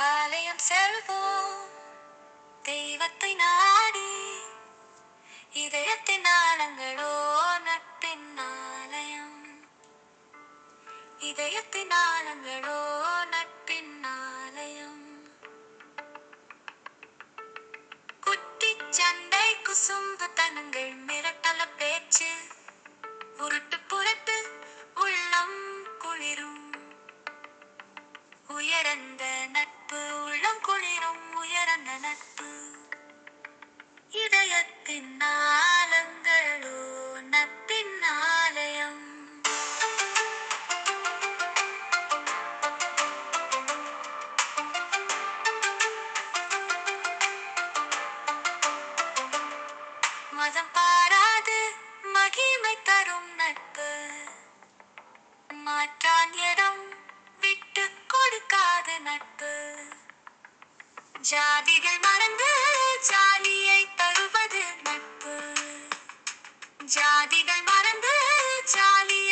ஆலயம் செல்வோம் தெய்வத்தை நாடி, இதயத்தின் ஆழங்களோ நட்பின் ஆலயம். இதயத்தின் ஆழங்களோ நட்பின் ஆலயம். குட்டிச் சண்டை குசும்பு தனங்கள் மிரட்டல பேச்சு, உருட்டு புரட்டு உள்ளம் குளிரும். உயர்ந்த நட்பு உள்ளம் குளிரும், உயர்ந்த நட்பு. இதயத்தின் ஆழங்களோ நட்பின் ஆலயம். மதம் பாராது மகிமை தரும் நட்பு, மாற்றான் இடம் விட்டு கொடுக்காத நட்பு. ஜாதிகள் மறந்து ஜாலியை தருவது நட்பு. ஜாதிகள் மறந்து ஜாலியை